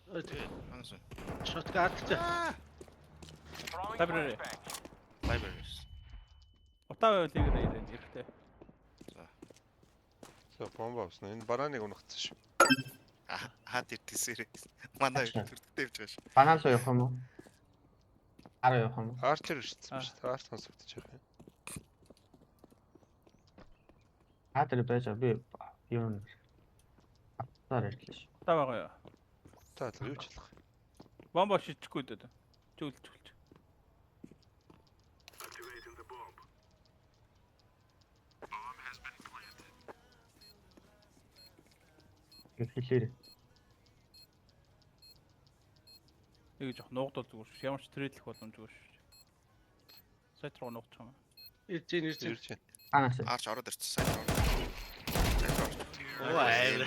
Тэгээд хангас. Shotgun арчаа. Library. Libraries. Утаа байвал ирээд эрэхтэй. За бомба авсан. Энэ бананыг унагцсан шүү. Хаад ирдээсэрээ. Манай төрөлтэй явж байгаа шүү. Банан руу явах юм уу? Араа явах юм уу? Арчер ирсэн шүү. Арч сонсогдож байгаа юм. Хатэр байж би юм. Атаар ирлээ шүү. Утаа байгаа юу? Та л юу ч болох. Бомба шидэхгүй дээ. Чүлж. Хэлээр. Нэг жоох нуугдвал зүгээр шүү. Ямар ч трейдлэх боломжгүй шүү. Сайт руу нуугдчих юм. Ирж ийн. Ирж байна. Анаас. Арч ороод ирчихсэн сайн. Оо айл.